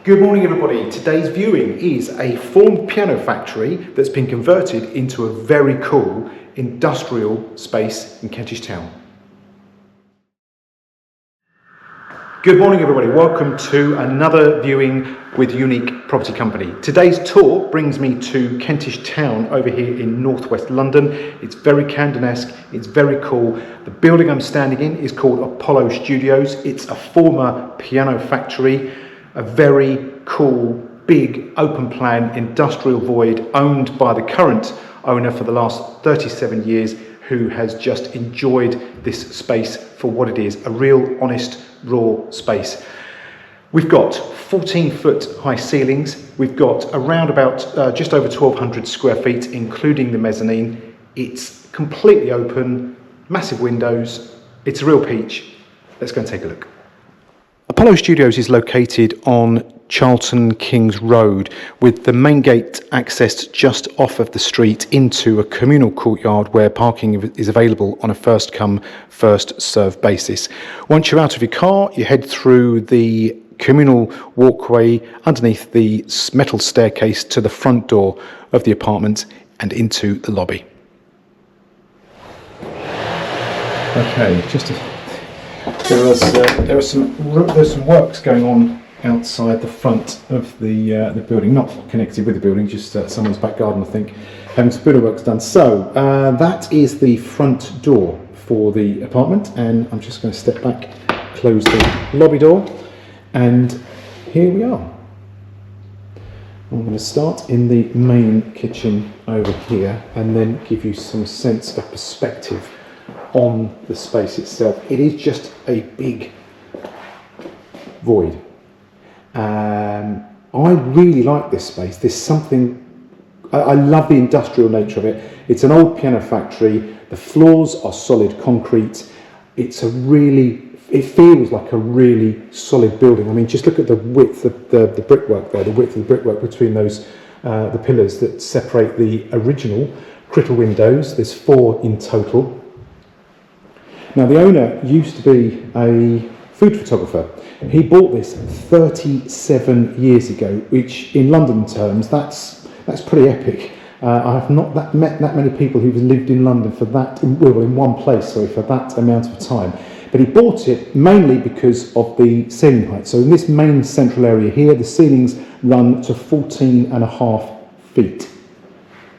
Good morning everybody. Today's viewing is a former piano factory that's been converted into a very cool industrial space in Kentish Town. Good morning everybody, welcome to another viewing with Unique Property Company. Today's tour brings me to Kentish Town over here in northwest London. It's very Camden-esque, it's very cool. The building I'm standing in is called Apollo Studios. It's a former piano factory, a very cool, big, open plan industrial void owned by the current owner for the last 37 years, who has just enjoyed this space for what it is, a real honest raw space. We've got 14-foot high ceilings. We've got around about just over 1,200 square feet, including the mezzanine. It's completely open, massive windows. It's a real peach. Let's go and take a look. Apollo Studios is located on Charlton Kings Road, with the main gate accessed just off of the street into a communal courtyard where parking is available on a first come, first served basis. Once you're out of your car, you head through the communal walkway underneath the metal staircase to the front door of the apartment and into the lobby. Okay, there's some works going on outside the front of the building, not connected with the building, just someone's back garden, I think, having some builder works done. So that is the front door for the apartment, and I'm just going to step back, close the lobby door, and here we are. I'm going to start in the main kitchen over here and then give you some sense of perspective on the space itself. It is just a big void. I really like this space. There's something, I love the industrial nature of it. It's an old piano factory. The floors are solid concrete. It feels like a really solid building. I mean, just look at the width of the brickwork there, the width of the brickwork between those, the pillars that separate the original critter windows. There's 4 in total. Now, the owner used to be a food photographer. He bought this 37 years ago, which in London terms, that's pretty epic. I have not met that many people who've lived in London for that, well, in one place, sorry, for that amount of time. But he bought it mainly because of the ceiling height. So in this main central area here, the ceilings run to 14.5 feet.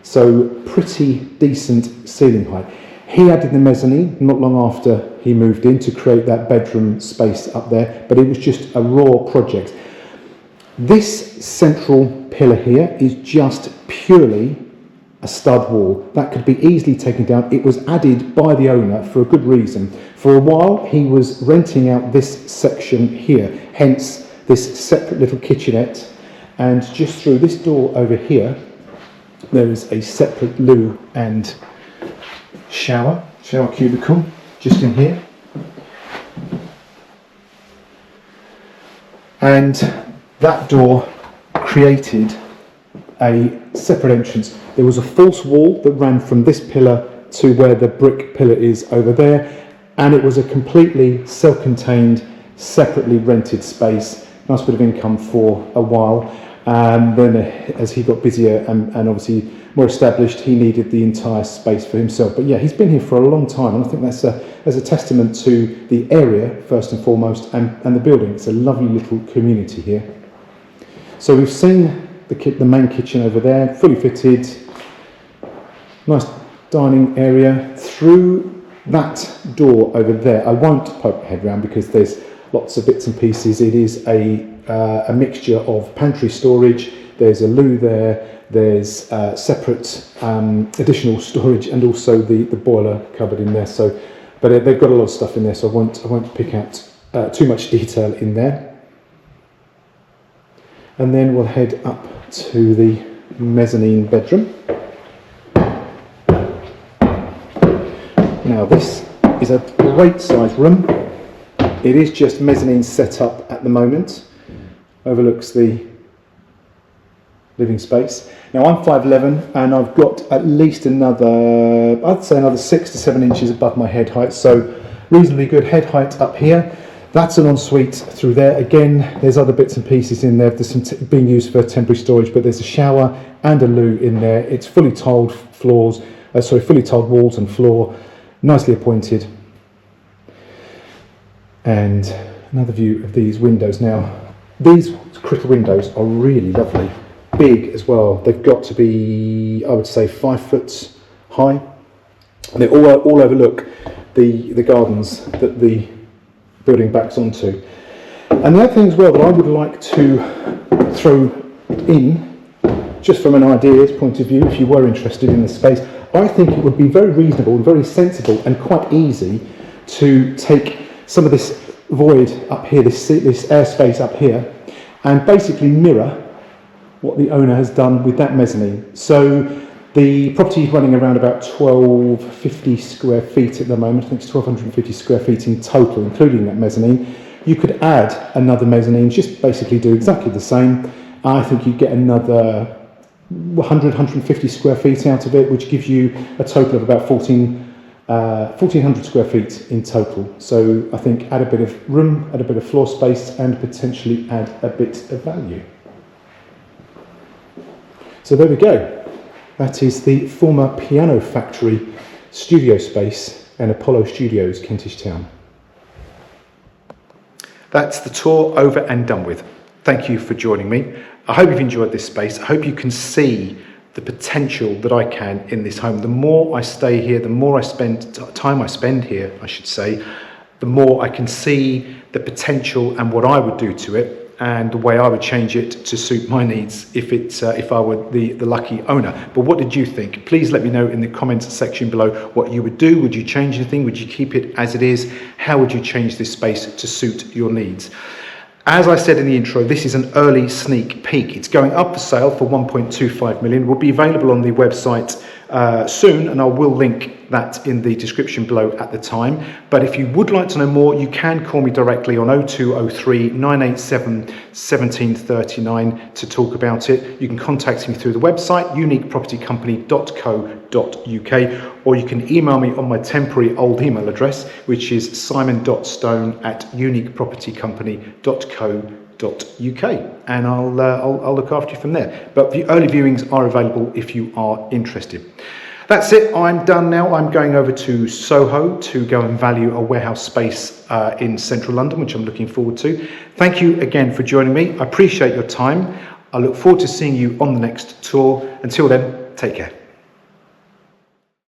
So pretty decent ceiling height. He added the mezzanine not long after he moved in to create that bedroom space up there, but it was just a raw project. This central pillar here is just purely a stud wall. That could be easily taken down. It was added by the owner for a good reason. For a while, he was renting out this section here, hence this separate little kitchenette. And just through this door over here, there is a separate loo and shower cubicle just in here, and that door created a separate entrance. There was a false wall that ran from this pillar to where the brick pillar is over there, and it was a completely self-contained, separately rented space. Nice bit of income for a while. Then as he got busier and obviously more established, he needed the entire space for himself. But yeah, he's been here for a long time, and I think that's a testament to the area first and foremost, and the building. It's a lovely little community here. So we've seen the main kitchen over there, fully fitted, nice dining area. Through that door over there, I won't poke my head around because there's lots of bits and pieces. It is a mixture of pantry storage. There's a loo there. There's separate additional storage, and also the boiler cupboard in there. So, but they've got a lot of stuff in there, so I won't pick out too much detail in there. And then we'll head up to the mezzanine bedroom. Now this is a great size room. It is just mezzanine set up at the moment. Overlooks the living space. Now I'm 5'11", and I've got at least I'd say another 6 to 7 inches above my head height, so reasonably good head height up here. That's an ensuite through there. Again, there's other bits and pieces in there. There's some being used for temporary storage, but there's a shower and a loo in there. It's fully tiled floors, fully tiled walls and floor, nicely appointed. And another view of these windows. Now, these cricket windows are really lovely, big as well. They've got to be, I would say, 5 foot high. And they all overlook the gardens that the building backs onto. And the other thing as well that I would like to throw in, just from an ideas point of view, if you were interested in this space, I think it would be very reasonable and very sensible and quite easy to take some of this void up here, this airspace up here, and basically mirror what the owner has done with that mezzanine. So the property is running around about 1,250 square feet at the moment. I think it's 1,250 square feet in total, including that mezzanine. You could add another mezzanine, just basically do exactly the same. I think you'd get another 100, 150 square feet out of it, which gives you a total of about 1,400 square feet in total. So I think add a bit of room, add a bit of floor space, and potentially add a bit of value. So there we go. That is the former Piano Factory studio space and Apollo Studios, Kentish Town. That's the tour over and done with. Thank you for joining me. I hope you've enjoyed this space. I hope you can see the potential that I can in this home. The more I stay here, the more time I spend here, I should say, the more I can see the potential and what I would do to it, and the way I would change it to suit my needs if I were the lucky owner. But what did you think? Please let me know in the comments section below what you would do. Would you change anything? Would you keep it as it is? How would you change this space to suit your needs? As I said in the intro, this is an early sneak peek. It's going up for sale for 1.25 million. It will be available on the website soon, and I will link that in the description below at the time. But if you would like to know more, you can call me directly on 0203 987 1739 to talk about it. You can contact me through the website, uniquepropertycompany.co.uk, or you can email me on my temporary old email address, which is simon.stone@uniquepropertycompany.co.uk, and I'll look after you from there. But the early viewings are available if you are interested. That's it. I'm done now. I'm going over to Soho to go and value a warehouse space in central London, which I'm looking forward to. Thank you again for joining me. I appreciate your time. I look forward to seeing you on the next tour. Until then, take care.